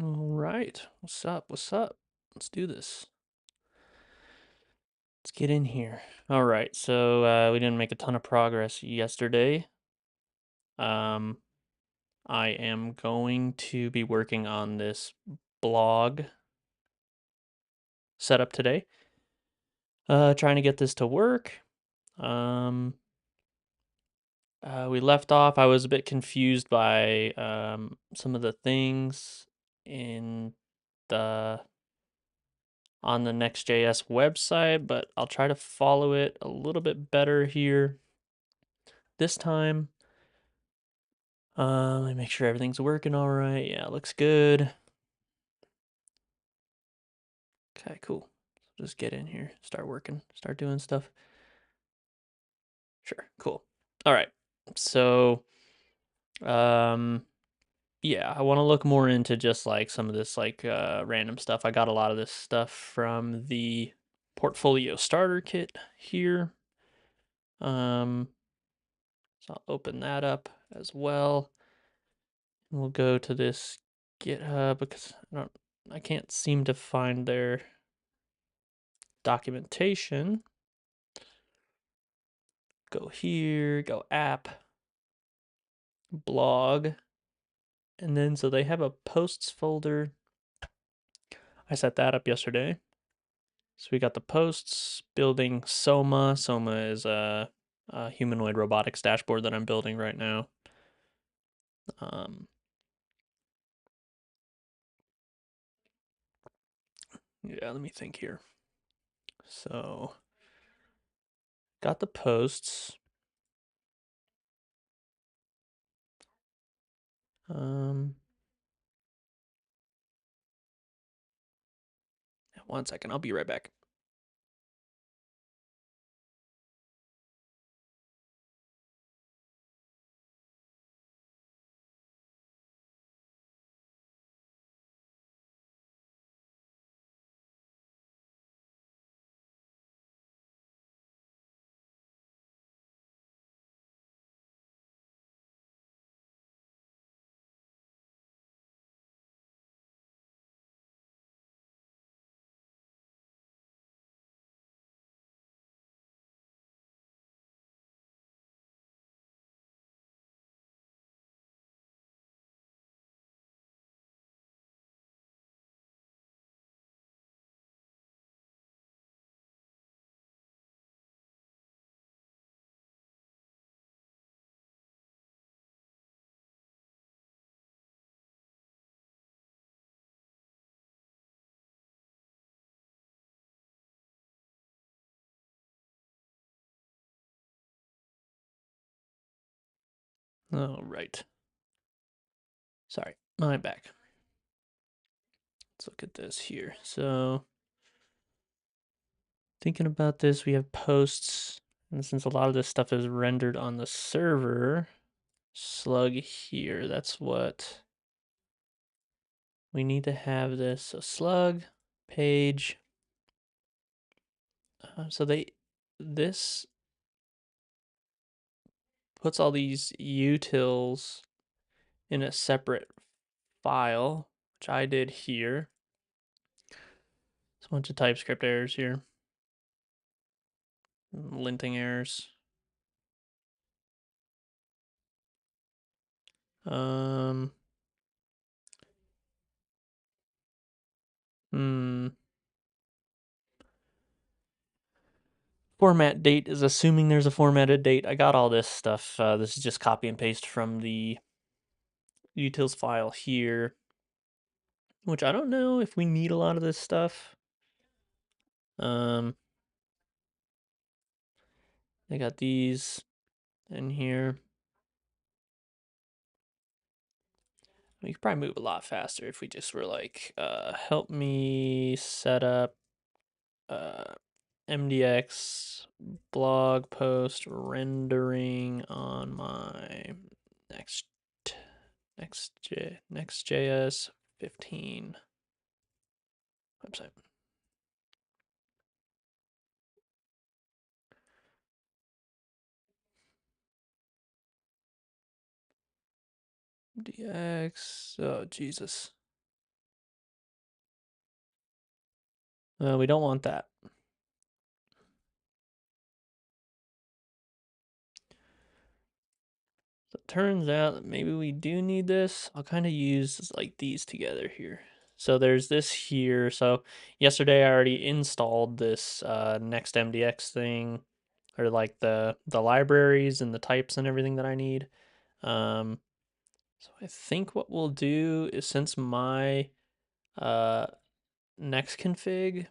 All right. What's up? What's up? Let's do this. Let's get in here. All right. So we didn't make a ton of progress yesterday. Um, I am going to be working on this blog setup today. Trying to get this to work. Um, we left off. I was a bit confused by some of the things in the on the Next.js website, but I'll try to follow it a little bit better here this time. Let me make sure everything's working all right. Yeah, looks good. Okay, cool. Just get in here, start working, start doing stuff. Sure, cool. All right. So, um, yeah, I want to look more into just like some of this like random stuff. I got a lot of this stuff from the portfolio starter kit here. Um, so I'll open that up as well. And we'll go to this GitHub because I can't seem to find their documentation. Go here, go app, blog, and then so they have a posts folder. I set that up yesterday. So we got the posts, building Soma. Soma is a humanoid robotics dashboard that I'm building right now. Yeah, let me think here. So got the posts. One second, I'll be right back. All right. Sorry, my back. Let's look at this here. So, thinking about this, we have posts, and since a lot of this stuff is rendered on the server, slug here, that's what we need to have this. So, slug, page. This puts all these utils in a separate file, which I did here. There's a bunch of TypeScript errors here, linting errors. Um, Format date is assuming there's a formatted date. I got all this stuff. This is just copy and paste from the utils file here, which I don't know if we need a lot of this stuff. I got these in here. We could probably move a lot faster if we just were like, help me set up MDX blog post rendering on my Next.js 15 website. MDX, oh Jesus. We don't want that. So it turns out that maybe we do need this. I'll kind of use like these together here. So there's this here. So yesterday I already installed this Next MDX thing, or like the libraries and the types and everything that I need. So I think what we'll do is, since my uh, Next config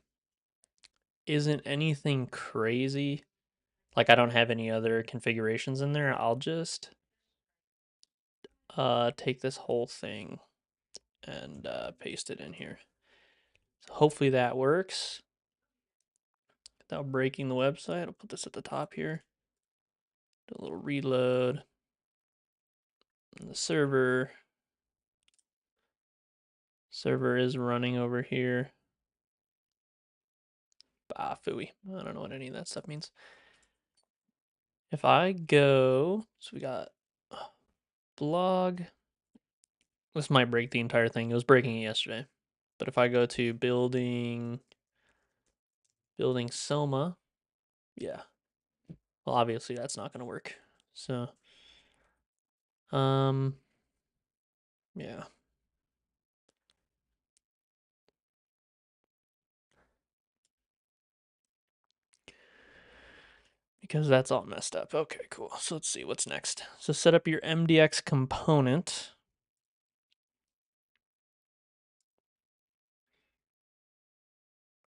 isn't anything crazy, like I don't have any other configurations in there, I'll just take this whole thing and paste it in here. So hopefully that works without breaking the website. I'll put this at the top here. Do a little reload. And the server is running over here. Ah, phooey. I don't know what any of that stuff means. If I go, so we got blog. This might break the entire thing. It was breaking it yesterday. But if I go to building Soma, yeah. Well, obviously that's not going to work. So, yeah. Because that's all messed up. Okay, cool. So let's see what's next. So set up your MDX component.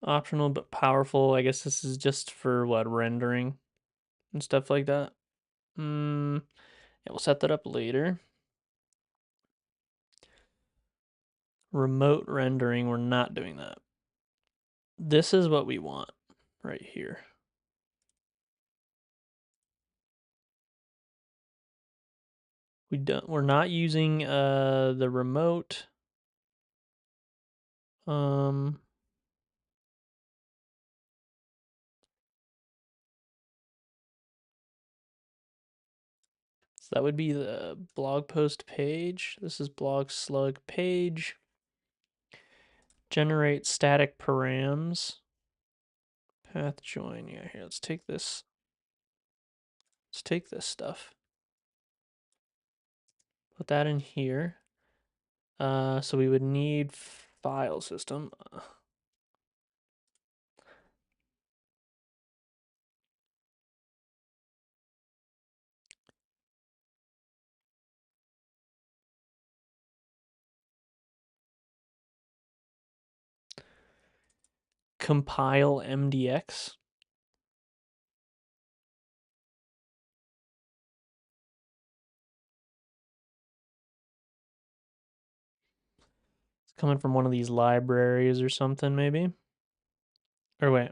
Optional but powerful. I guess this is just for what, rendering and stuff like that. Yeah, we'll set that up later. Remote rendering, we're not doing that. This is what we want right here. We're not using the remote. So that would be the blog post page. This is blog slug page. Generate static params. Path join. Yeah, here, let's take this. Let's take this stuff. Put that in here. So we would need file system. Compile MDX. It's coming from one of these libraries or something, maybe. Or wait.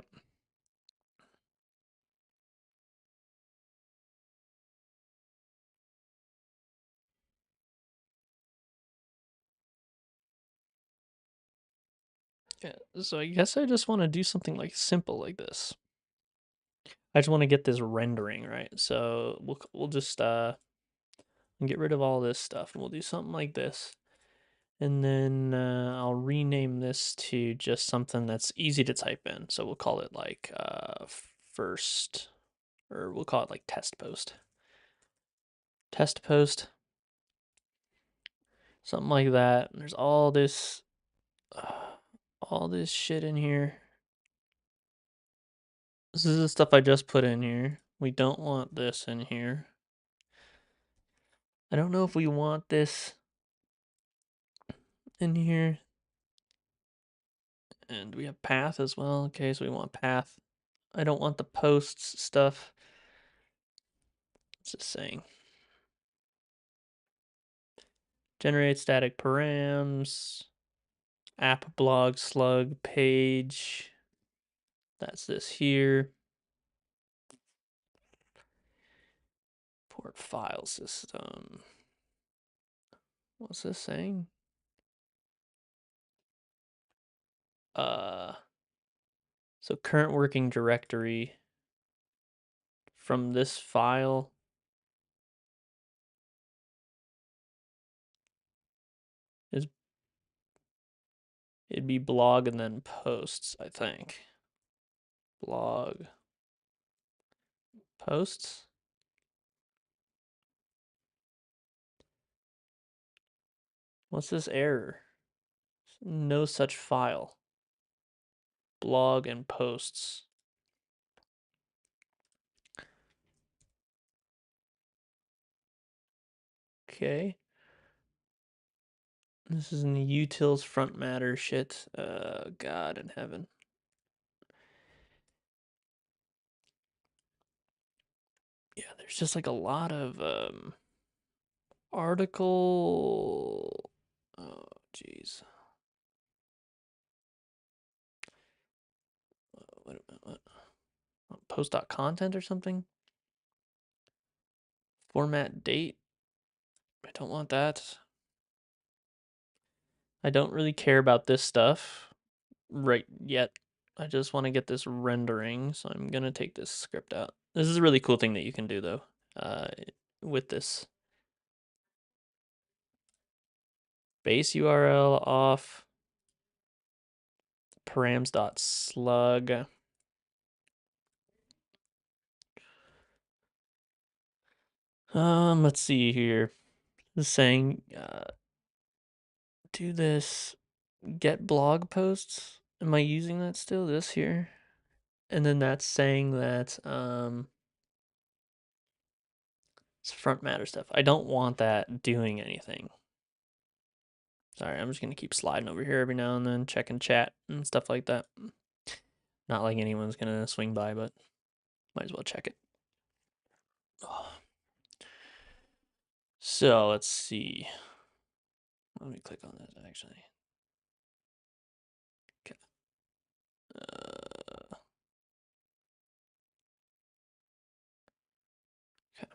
Yeah, so I guess I just want to do something like simple like this. I just want to get this rendering, right? So we'll just get rid of all this stuff and we'll do something like this. And then I'll rename this to just something that's easy to type in. So we'll call it like first, or we'll call it like test post. Test post. Something like that. And there's all this shit in here. This is the stuff I just put in here. We don't want this in here. I don't know if we want this in here. And we have path as well. Okay, so we want path. I don't want the posts stuff. What's this saying? Generate static params. App blog slug page. That's this here. Port file system. What's this saying? So current working directory from this file is It'd be blog and then posts, I think. Blog, posts. What's this error? No such file. Blog and posts. Okay. This is in the utils front matter shit. God in heaven. Yeah, there's just like a lot of article. Oh, jeez. What? Post.content or something? Format date. I don't want that. I don't really care about this stuff right yet. I just want to get this rendering, so I'm gonna take this script out. This is a really cool thing that you can do though, with this. Base URL off params.slug. Let's see here. This is saying do this get blog posts. Am I using that still? This here? And then that's saying that it's front matter stuff. I don't want that doing anything. Sorry, I'm just gonna keep sliding over here every now and then, checking chat and stuff like that. Not like anyone's gonna swing by, but might as well check it. Oh. So let's see. Let me click on this actually. Okay. Okay.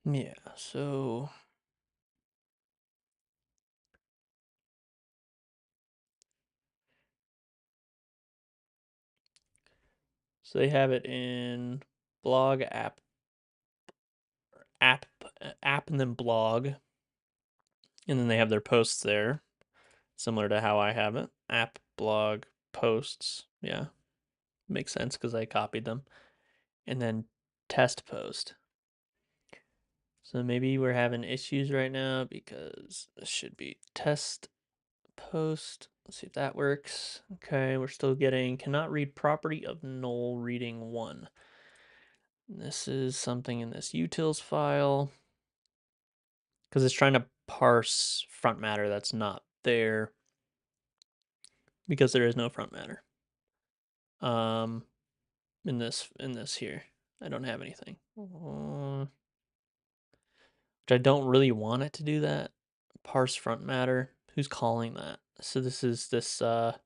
Yeah, so they have it in blog app and then blog. And then they have their posts there, similar to how I have it. App, blog, posts. Yeah. Makes sense because I copied them. And then test post. So maybe we're having issues right now because this should be test post. Let's see if that works. Okay, we're still getting cannot read property of null reading 1. This is something in this utils file because it's trying to parse front matter that's not there because there is no front matter. In this here, I don't have anything. Which I don't really want it to do that. Parse front matter. Who's calling that? So this is this let's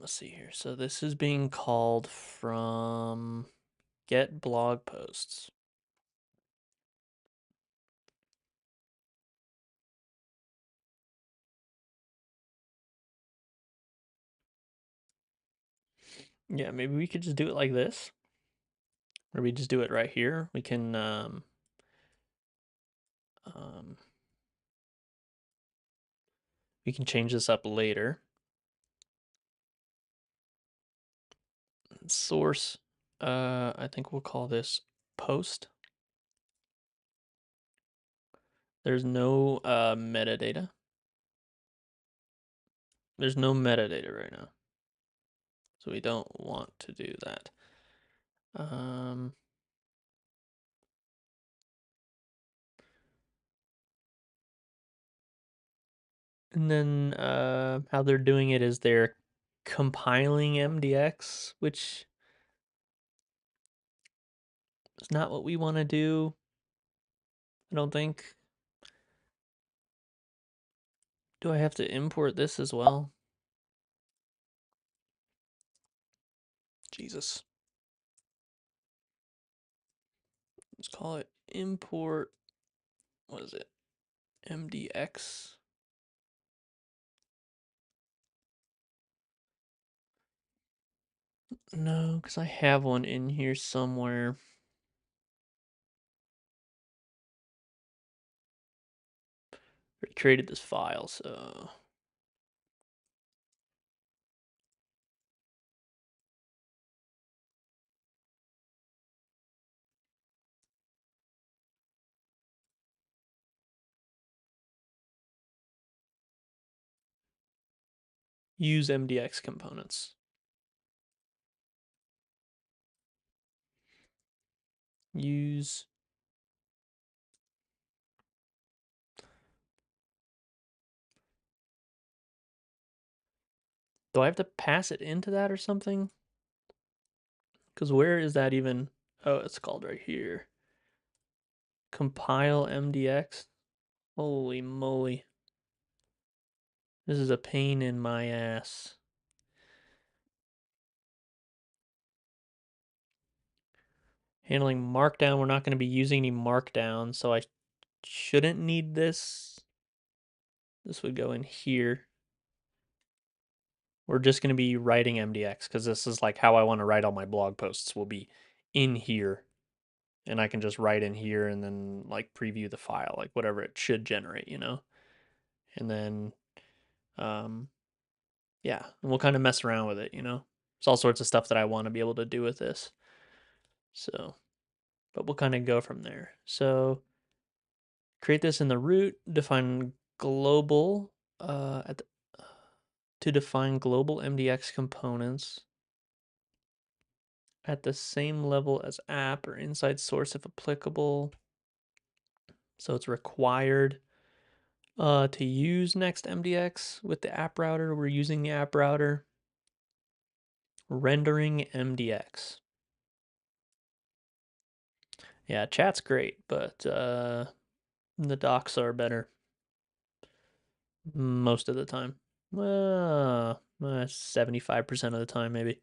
see here. So this is being called from get blog posts. Yeah, maybe we could just do it like this. Or we just do it right here. We can we can change this up later. Source, I think we'll call this post. There's no metadata. There's no metadata right now. So we don't want to do that. And then how they're doing it is they're compiling MDX, which is not what we want to do. I don't think. Do I have to import this as well? Jesus. Let's call it import. What is it? MDX. No, because I have one in here somewhere. I created this file, so use MDX components. Use. Do I have to pass it into that or something? Because where is that even? Oh, it's called right here. Compile MDX. Holy moly. This is a pain in my ass. Handling markdown. We're not going to be using any markdown, so I shouldn't need this. This would go in here. We're just going to be writing MDX because this is like how I want to write all my blog posts will be in here. And I can just write in here and then like preview the file, like whatever it should generate, you know? And then, yeah, and we'll kind of mess around with it, you know? There's all sorts of stuff that I want to be able to do with this. So, but we'll kind of go from there. So, create this in the root, define global, to define global MDX components at the same level as app or inside source if applicable. So it's required to use Next.MDX with the app router. We're using the app router. Rendering MDX. Yeah, chat's great, but the docs are better most of the time. 75% of the time, maybe.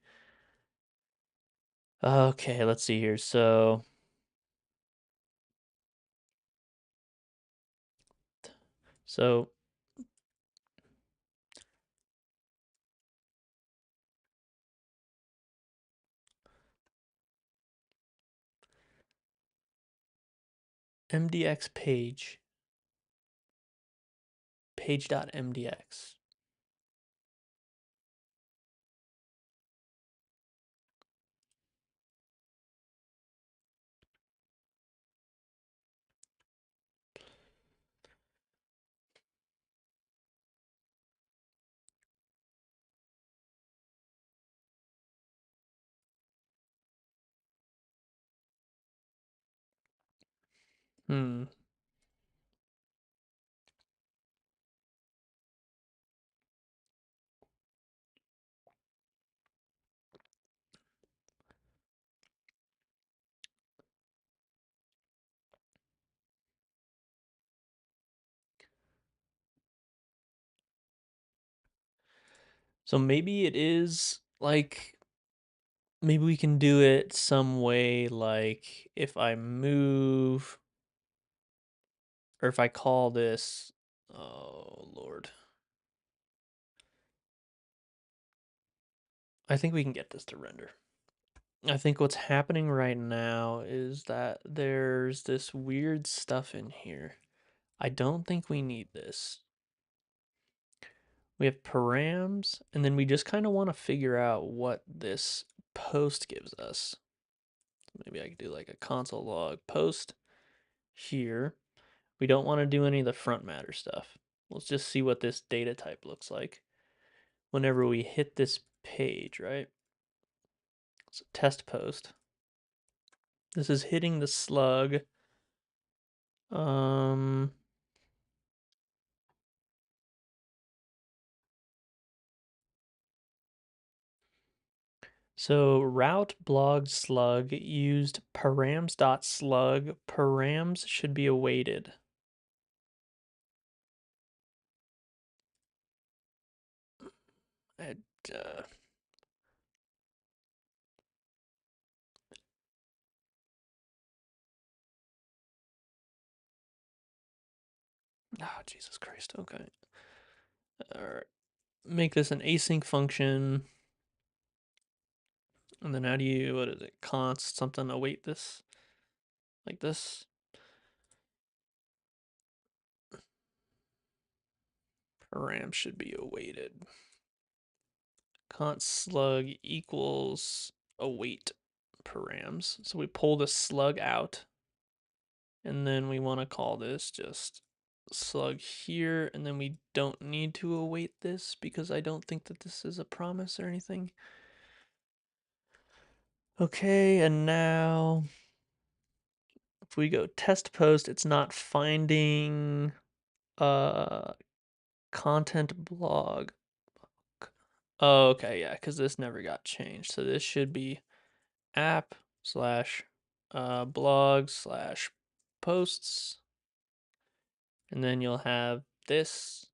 Okay, let's see here. So MDX page.mdx. Hmm. So maybe it is like maybe we can do it some way like if I move or if I call this, oh Lord. I think we can get this to render. I think what's happening right now is that there's this weird stuff in here. I don't think we need this. We have params, and then we just kind of want to figure out what this post gives us. Maybe I could do like a console log post here. We don't want to do any of the front matter stuff. Let's just see what this data type looks like whenever we hit this page, right? So test post. This is hitting the slug. Um, so route blog slug used params.slug. Params should be awaited. It, uh, oh, Jesus Christ. Okay. All right. Make this an async function. And then how do you, what is it, const something await this? Like this? Param should be awaited. Const slug equals await params. So we pull the slug out, and then we want to call this just slug here, and then we don't need to await this because I don't think that this is a promise or anything. Okay, and now if we go test post, it's not finding content blog. Oh, okay, yeah, because this never got changed. So this should be app slash blog slash posts, and then you'll have this.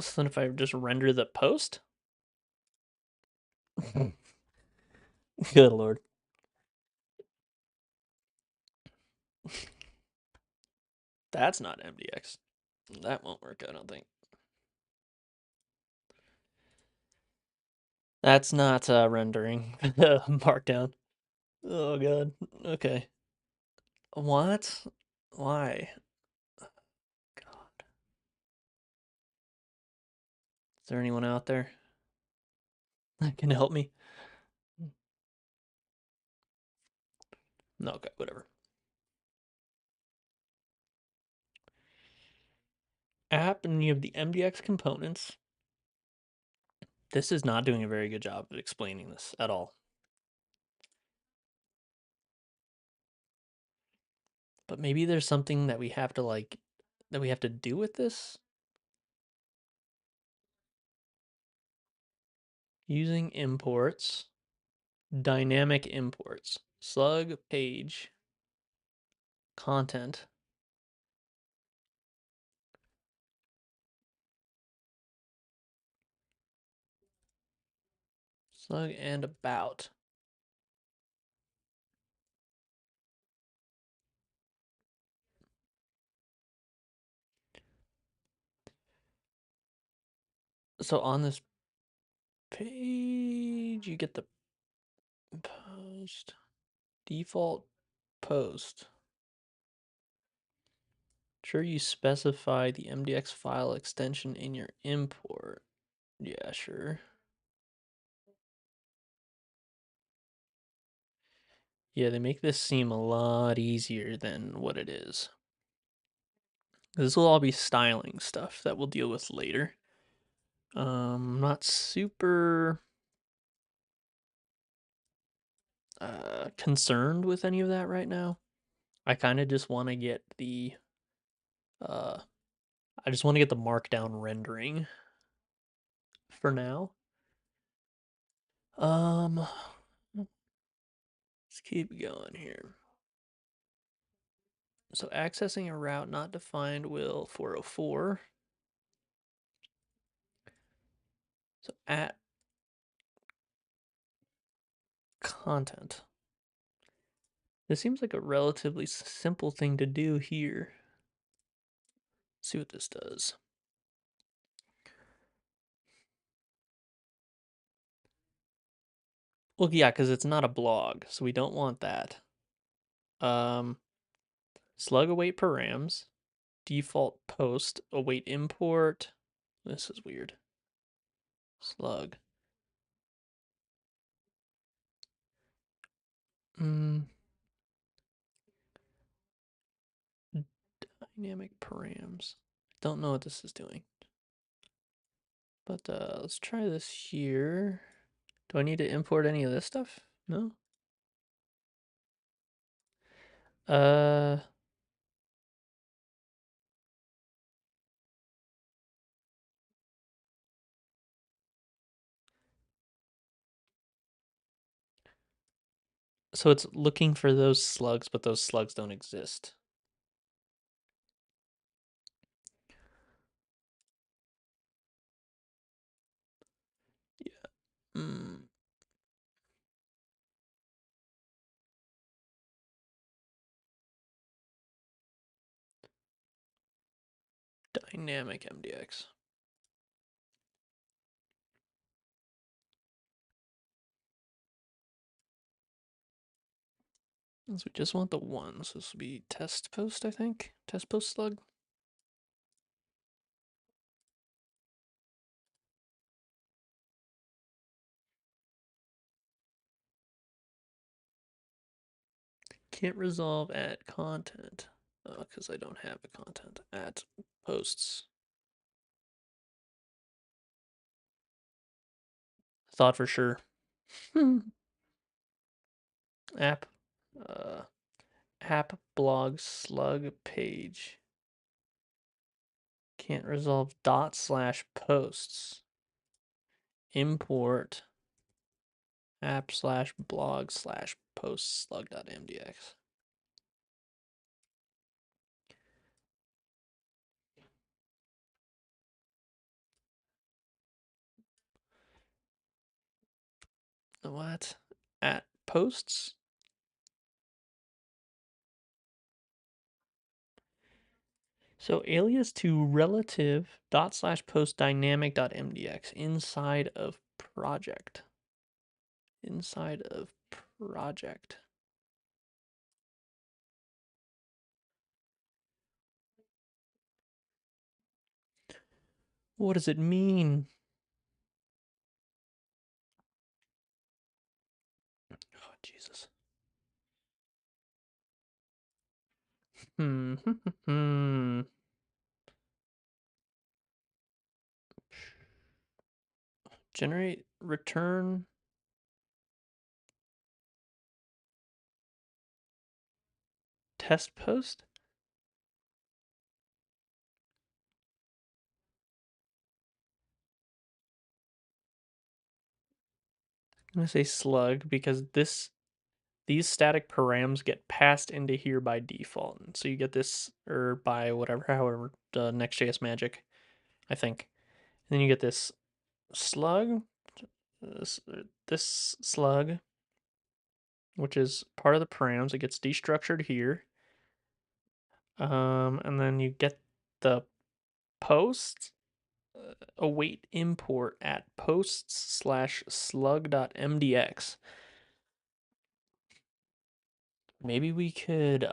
So then if I just render the post, good lord. That's not MDX. That won't work, I don't think. That's not rendering markdown. Oh god. Okay. What? Why? God. Is there anyone out there that can help me? No, okay, whatever. App, and you have the MDX components. This is not doing a very good job of explaining this at all. But maybe there's something that we have to do with this. Using imports, dynamic imports, slug page, content. Slug and about. So on this page, you get the post, default post. Sure, you specify the MDX file extension in your import. Yeah, sure. Yeah, they make this seem a lot easier than what it is. This will all be styling stuff that we'll deal with later. Not super concerned with any of that right now. I kind of just want to get the I just want to get the markdown rendering for now. Let's keep going here. So accessing a route not defined will 404. So at content. This seems like a relatively simple thing to do here. Let's see what this does. Well, yeah, because it's not a blog, so we don't want that. Slug await params, default post, await import. This is weird. Slug. Dynamic params. Don't know what this is doing. But let's try this here. Do I need to import any of this stuff? No? Uh, so it's looking for those slugs, but those slugs don't exist. Yeah. Dynamic MDX. So we just want the one. So this will be test post, I think. Test post slug. Can't resolve at content. Because I don't have a content at posts. Thought for sure. App. App blog slug page. Can't resolve /posts. Import app /blog/post slug.mdx. What? At posts? So alias to relative /post dynamic.mdx inside of project. Inside of project. What does it mean? Oh, Jesus. Generate return test post? I'm gonna say slug because these static params get passed into here by default. And so you get this, or by whatever, however, Next.js magic, I think. And then you get this slug, this slug, which is part of the params. It gets destructured here. And then you get the post await import at posts/slug.mdx. Maybe we could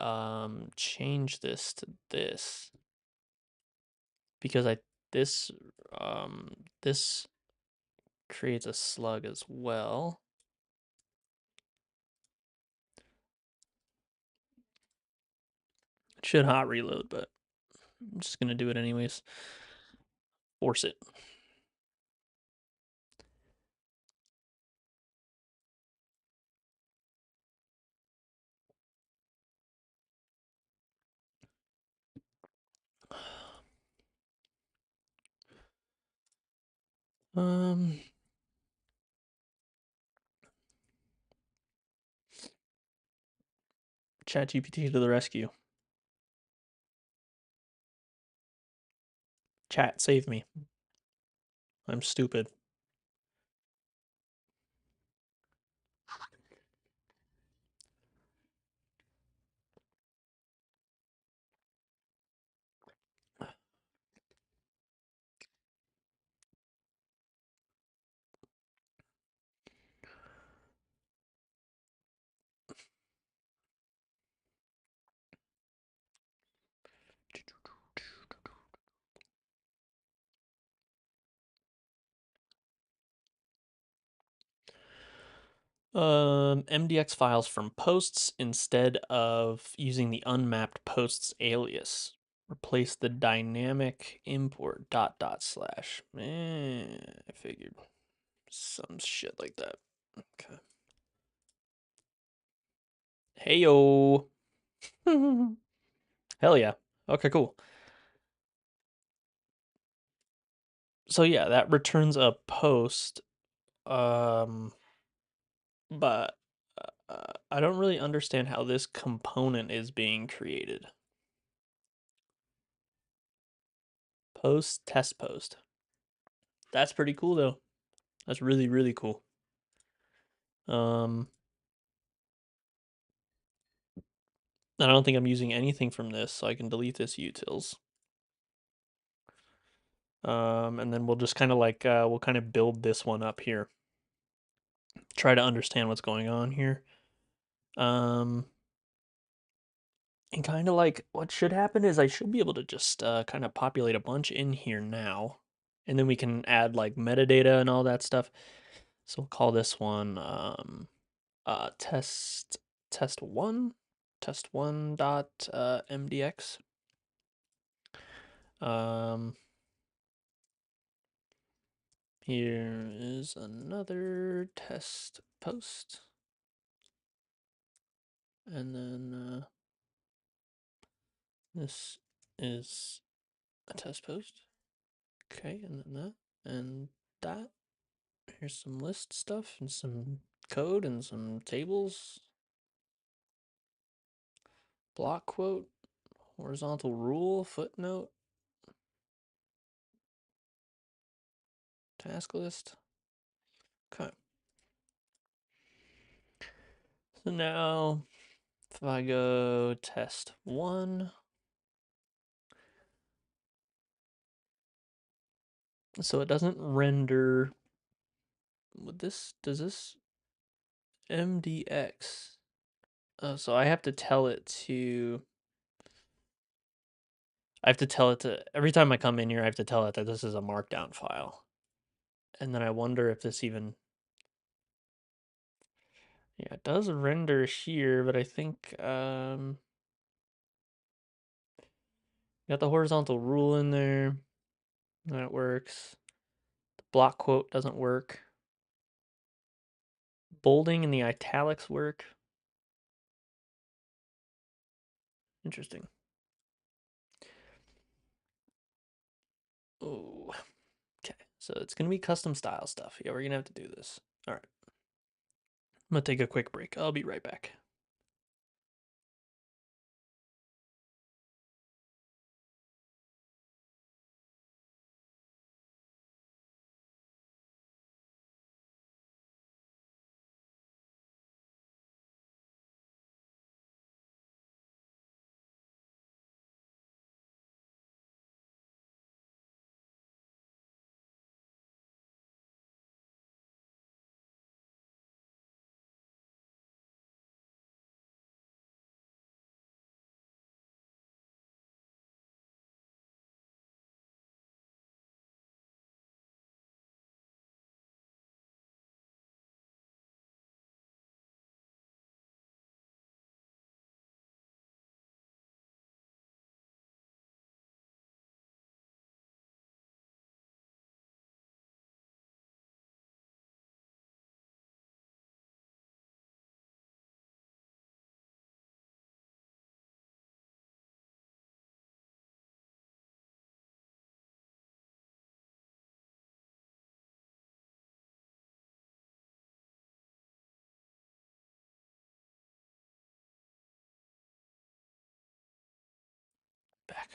change this to this because this creates a slug as well. It should hot reload, but I'm just gonna do it anyways. Force it. ChatGPT to the rescue. Chat, save me. I'm stupid. MDX files from posts instead of using the unmapped posts alias. Replace the dynamic import // I figured some shit like that. Okay. Heyo. Hell yeah. Okay, cool. So yeah, that returns a post. But I don't really understand how this component is being created. Post, test post. That's pretty cool though. That's really, really cool. I don't think I'm using anything from this, so I can delete this utils. And then we'll just kind of like, we'll kind of build this one up here. Try to understand what's going on here. And kind of like what should happen is I should be able to just kind of populate a bunch in here now. And then we can add like metadata and all that stuff. So we'll call this one test1 dot MDX. Here is another test post. And then this is a test post. Okay, and then that and that. Here's some list stuff and some code and some tables. Block quote, horizontal rule, footnote, task list. Okay. So now if I go test 1, so it doesn't render with this, does this MDX? Oh, so I have to tell it to, every time I come in here, I have to tell it that this is a markdown file. And then I wonder if this even, yeah, it does render here, but I think, got the horizontal rule in there. That works. The block quote doesn't work. Bolding and the italics work. Interesting. Oh, okay. So it's going to be custom style stuff. Yeah, we're going to have to do this. All right. I'm going to take a quick break. I'll be right back.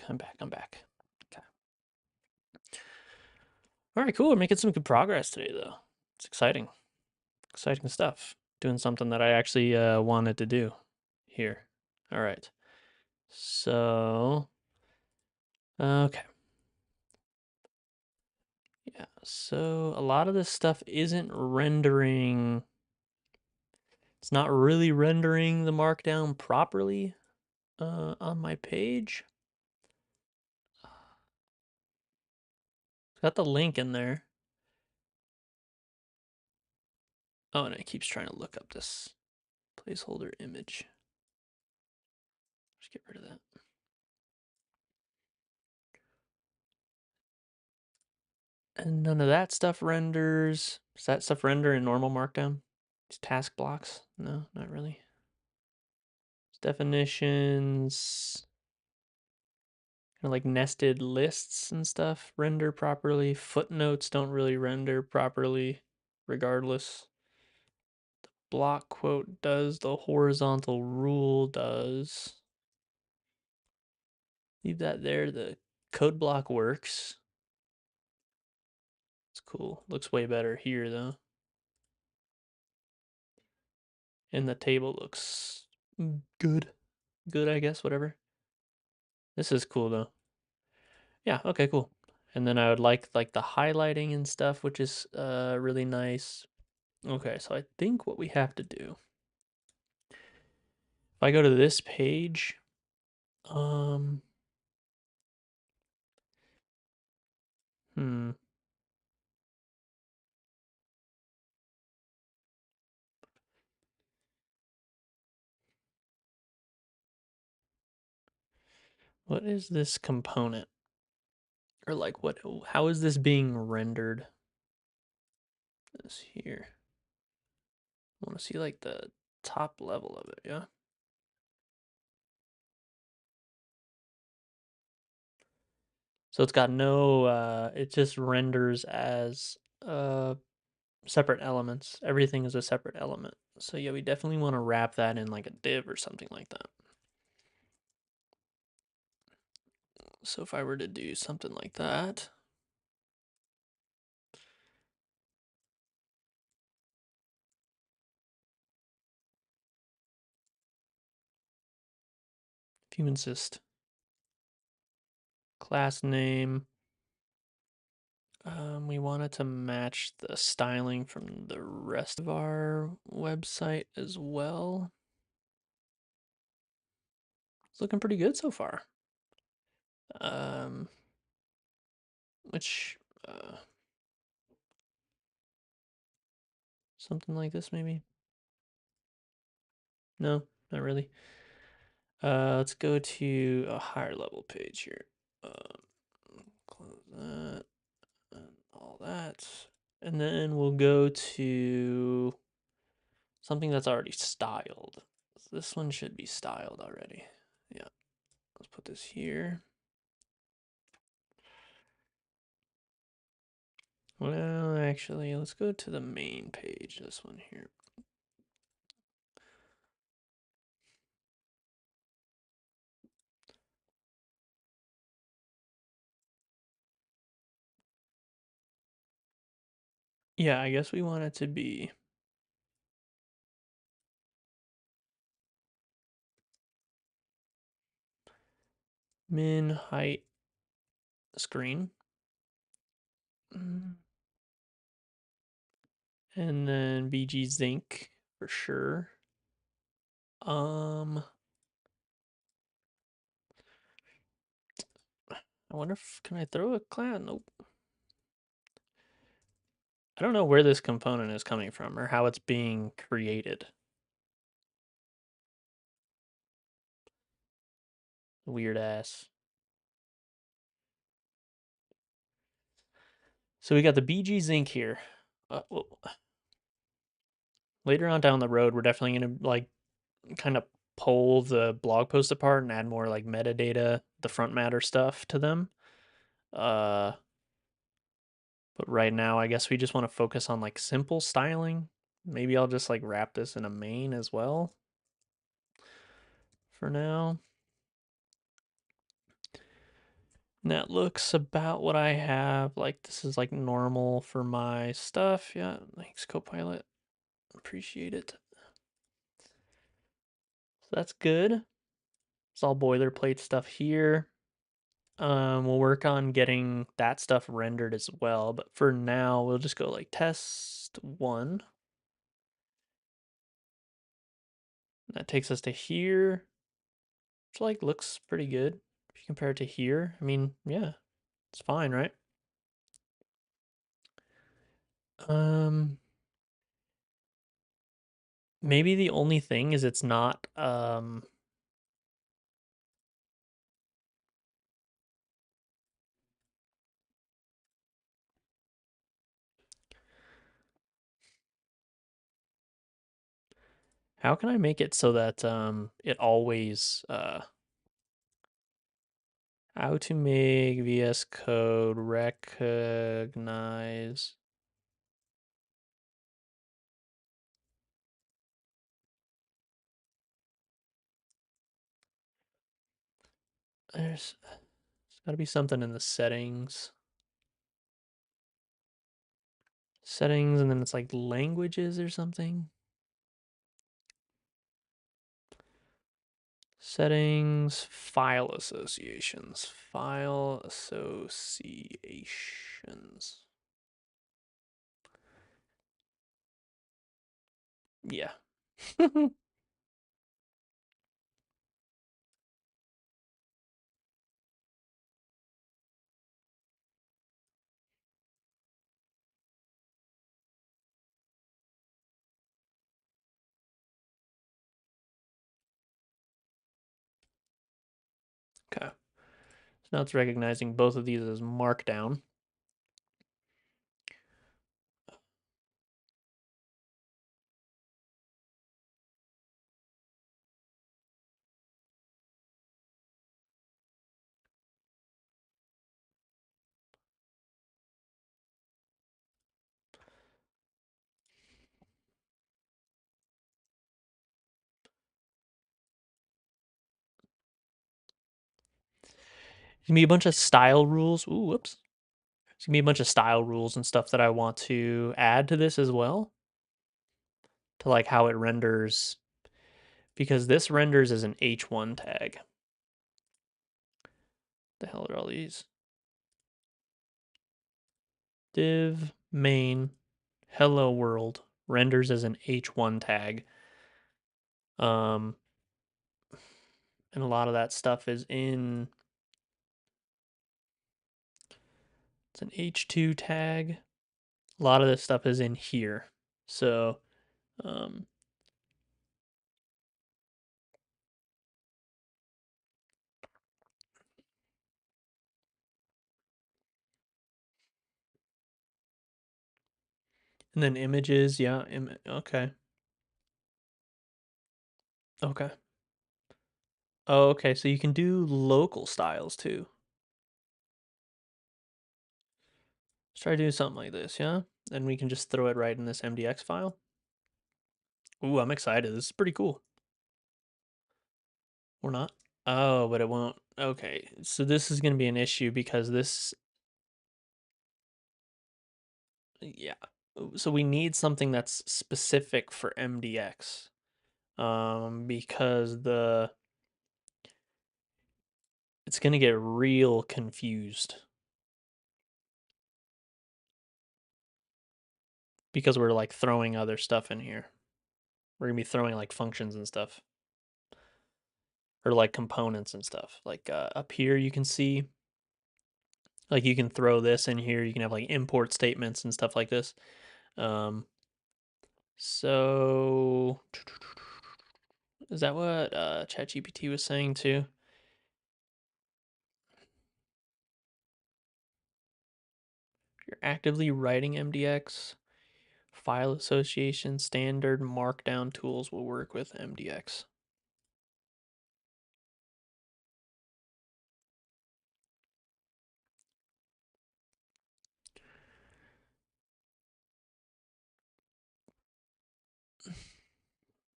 I'm back. Okay. All right, cool. We're making some good progress today, though. It's exciting. Exciting stuff. Doing something that I actually wanted to do here. All right. So, okay. Yeah, so a lot of this stuff isn't rendering. It's not really rendering the markdown properly on my page. Got the link in there. Oh, and it keeps trying to look up this placeholder image. Just get rid of that. And none of that stuff renders. Does that stuff render in normal markdown? These task blocks? No, not really. Definitions. Kind of like nested lists and stuff render properly. Footnotes don't really render properly, regardless. The block quote does, the horizontal rule does. Leave that there. The code block works. It's cool. Looks way better here though. And the table looks good. Good, I guess, whatever. This is cool though. Yeah, okay, cool. And then I would like the highlighting and stuff, which is really nice. Okay, so I think what we have to do, if I go to this page, um, hmm, what is this component? Or like what, how is this being rendered? This here. I want to see like the top level of it, yeah? So it's got no, it just renders as separate elements. Everything is a separate element. So yeah, we definitely want to wrap that in like a div or something like that. So if I were to do something like that, human assist, class name, we want it to match the styling from the rest of our website as well. It's looking pretty good so far. Um, which, something like this maybe? No, not really. Let's go to a higher level page here. Close that and all that. And then we'll go to something that's already styled. This one should be styled already. Yeah, let's put this here. Well, actually, let's go to the main page, this one here. Yeah, I guess we want it to be min height screen. And then BG Zinc for sure. I wonder if can I throw a class? Nope. I don't know where this component is coming from or how it's being created. Weird ass. So we got the BG Zinc here. Well, later on down the road, we're definitely gonna like kind of pull the blog post apart and add more like metadata, the front matter stuff to them. Uh, but right now, I guess we just want to focus on like simple styling. Maybe I'll just like wrap this in a main as well for now. And that looks about what I have. Like this is like normal for my stuff. Yeah, thanks Copilot. Appreciate it. So that's good. It's all boilerplate stuff here. We'll work on getting that stuff rendered as well, but for now, we'll just go like test one. That takes us to here, which like looks pretty good if you compare it to here. I mean, yeah, it's fine, right? Um, maybe the only thing is it's not how can I make it so that it always how to make VS Code recognize there's got to be something in the settings. Settings, and then it's like languages or something. Settings, file associations, file associations. Yeah. Okay. So now it's recognizing both of these as markdown. There's gonna be a bunch of style rules. Ooh, whoops. There's gonna be a bunch of style rules and stuff that I want to add to this as well. To like how it renders, because this renders as an H1 tag. The hell are all these? Div main hello world renders as an H1 tag. And a lot of that stuff is in, it's an H2 tag. A lot of this stuff is in here. So, um, and then images, yeah, okay. Okay. Oh, okay, so you can do local styles too. Let's try to do something like this, yeah? And we can just throw it right in this MDX file. Ooh, I'm excited. This is pretty cool. Or not. Oh, but it won't. Okay, so this is going to be an issue because this, yeah. So we need something that's specific for MDX. Because it's going to get real confused. Because we're like throwing other stuff in here. We're going to be throwing like functions and stuff. Or like components and stuff. Like up here you can see, like you can throw this in here. You can have like import statements and stuff like this. So is that what ChatGPT was saying too? If you're actively writing MDX, file association standard markdown tools will work with MDX.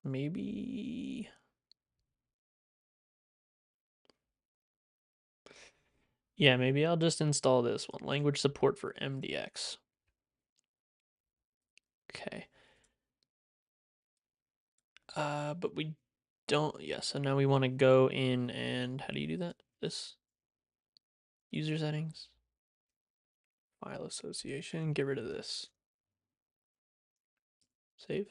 Maybe. Yeah, maybe I'll just install this one. Language support for MDX. Okay. But we don't, yeah, so now we want to go in and, how do you do that? This, user settings, file association, get rid of this. Save.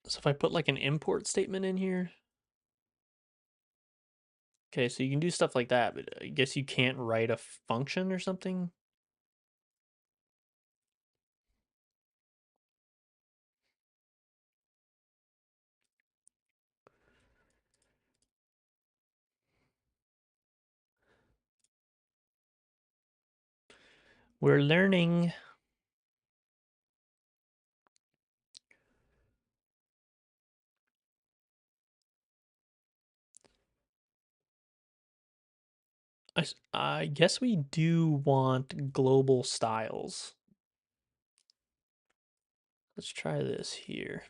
So if I put like an import statement in here, okay, so you can do stuff like that, but I guess you can't write a function or something. We're learning. I guess we do want global styles. Let's try this here.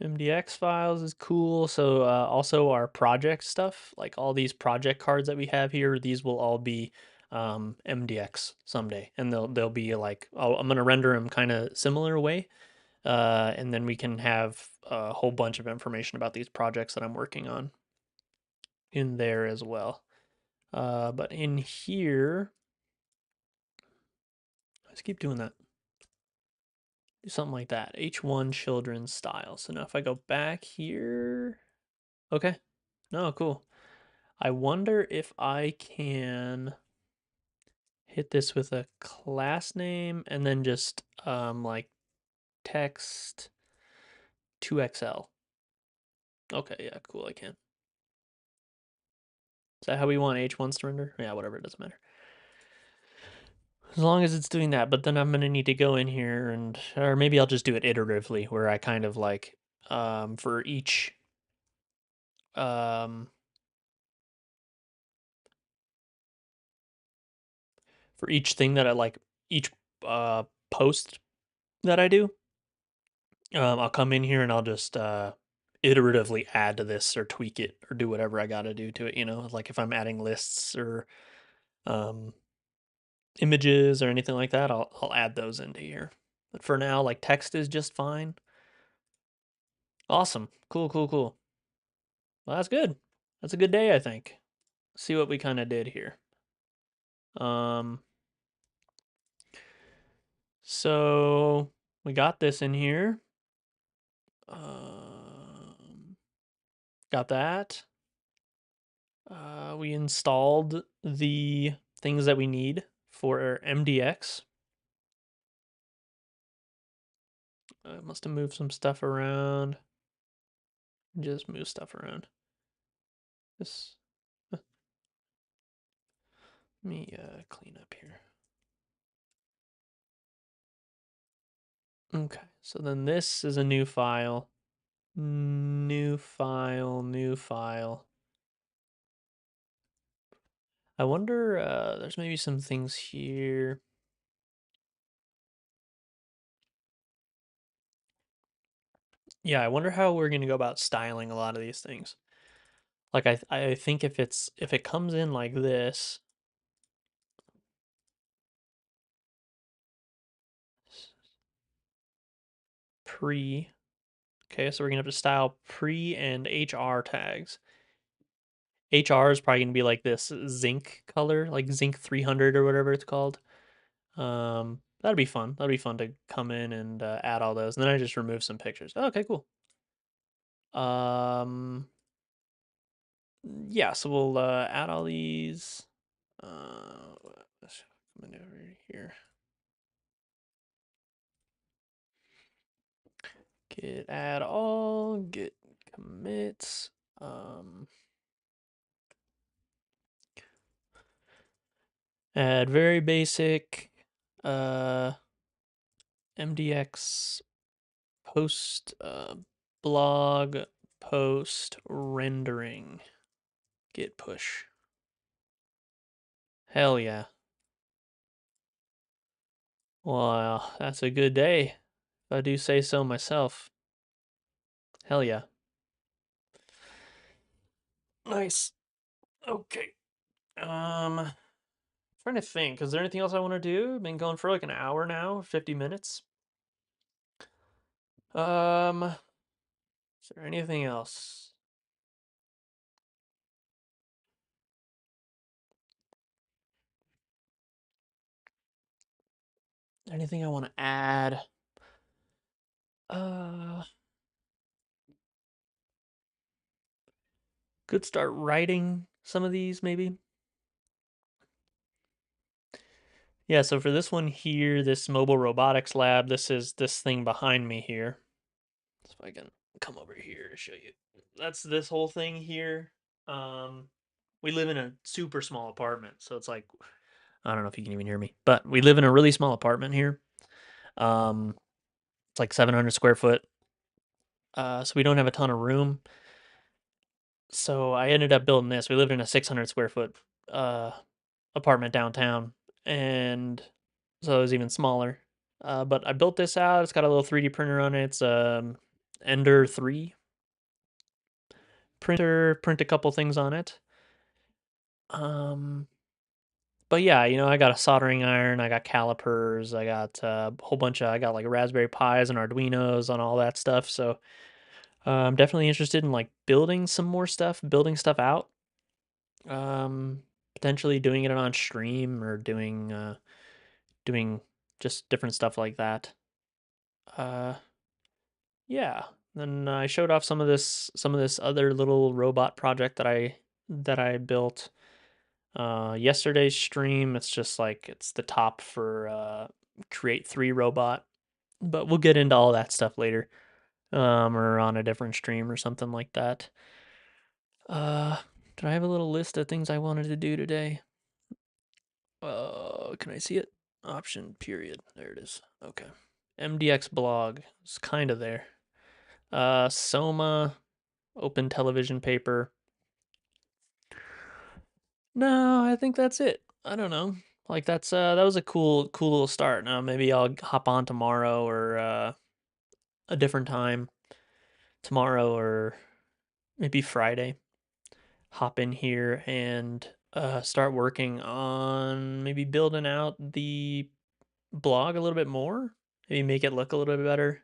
MDX files is cool. So also our project stuff, like all these project cards that we have here, these will all be MDX someday, and they'll be like, oh, I'm gonna render them kind of similar way, and then we can have a whole bunch of information about these projects that I'm working on in there as well. But in here, let's keep doing that. Do something like that. H1 children's style. So now if I go back here, okay. No, cool. I wonder if I can hit this with a class name and then just like text 2XL. Okay, yeah, cool, I can. Is that how we want H1s to render? Yeah, whatever, it doesn't matter. As long as it's doing that, but then I'm gonna need to go in here and, or maybe I'll just do it iteratively where I kind of like, for each, um, for each thing that I like, each post that I do, I'll come in here and I'll just iteratively add to this or tweak it or do whatever I got to do to it. You know, like if I'm adding lists or um, images or anything like that, I'll add those into here. But for now, like text is just fine. Awesome. Cool, cool, cool. Well, that's good. That's a good day, I think. Let's see what we kind of did here. Um, so we got this in here. Got that. We installed the things that we need for MDX. I must have moved some stuff around. Just move stuff around. This. Let me clean up here. Okay, so then this is a new file. New file, new file. I wonder, there's maybe some things here. Yeah, I wonder how we're gonna go about styling a lot of these things. Like I think if it comes in like this, pre. Okay, so we're gonna have to style pre and HR tags. HR is probably gonna be like this zinc color, like zinc 300 or whatever it's called. That'd be fun. That'd be fun to come in and add all those, and then I just remove some pictures. Oh, okay, cool. Yeah, so we'll add all these. Come over here. Git add all, git commits. Add very basic MDX post blog post rendering git push. Hell yeah. Well, that's a good day, if I do say so myself. Hell yeah. Nice. Okay. Trying to think. Is there anything else I want to do? Been going for like an hour now, 50 minutes. Is there anything else? Anything I want to add? Uh, could start writing some of these maybe. Yeah, so for this one here, this mobile robotics lab, this is this thing behind me here. So if I can come over here to show you. That's this whole thing here. We live in a super small apartment, so it's like, I don't know if you can even hear me, but we live in a really small apartment here. It's like 700 square foot. So we don't have a ton of room. So I ended up building this. We lived in a 600 square foot apartment downtown, and so it was even smaller. But I built this out. It's got a little 3D printer on it. It's Ender 3 printer. Print a couple things on it. Um, but yeah, I got a soldering iron. I got calipers. I got a whole bunch of. I got like Raspberry Pis and Arduinos and all that stuff. So I'm definitely interested in like building some more stuff, building stuff out. Potentially doing it on stream or doing just different stuff like that. Uh, yeah. Then I showed off some of this other little robot project that I built. Yesterday's stream, it's just like it's the top for create 3 robot, but we'll get into all that stuff later. Or on a different stream or something like that. Uh, did I have a little list of things I wanted to do today? Can I see it? Option period. There it is. Okay. MDX blog is kind of there. Soma, open television paper. No, I think that's it. I don't know. Like that was a cool little start. Now maybe I'll hop on tomorrow or a different time tomorrow or maybe Friday. Hop in here and start working on maybe building out the blog a little bit more. Maybe make it look a little bit better.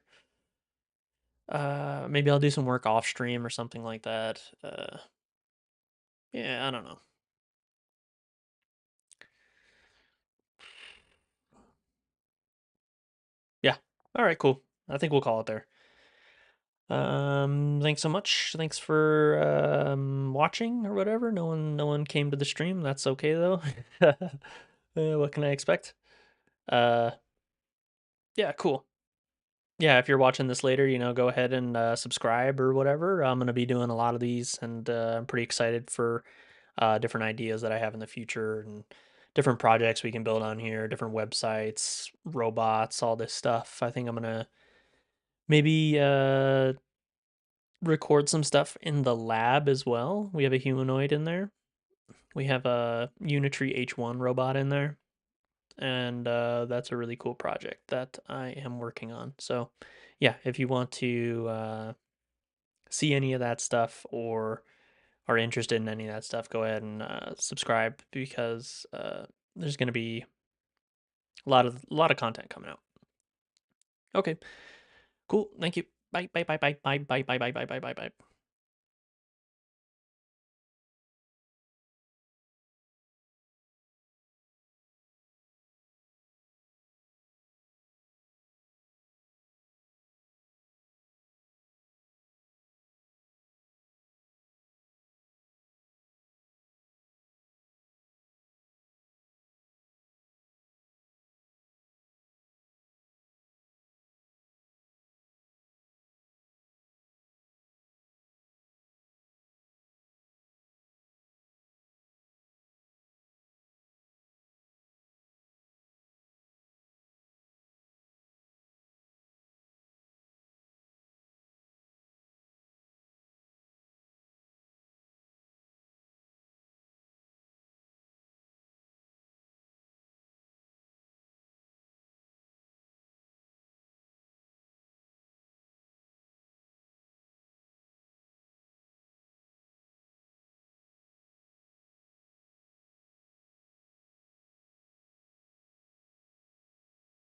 Maybe I'll do some work off stream or something like that. Yeah, I don't know. Yeah. All right, cool. I think we'll call it there. Thanks so much. Thanks for watching or whatever. No one came to the stream. That's okay though. What can I expect? Uh, yeah, cool. Yeah, if you're watching this later, go ahead and subscribe or whatever. I'm gonna be doing a lot of these, and I'm pretty excited for different ideas that I have in the future and different projects we can build on here, different websites, robots, all this stuff. I think I'm gonna maybe record some stuff in the lab as well. We have a humanoid in there. We have a Unitree H1 robot in there. And that's a really cool project that I am working on. So, yeah, if you want to see any of that stuff or are interested in any of that stuff, go ahead and subscribe because there's going to be a lot of content coming out. Okay, cool. Thank you. Bye bye bye bye bye bye bye bye bye bye bye bye.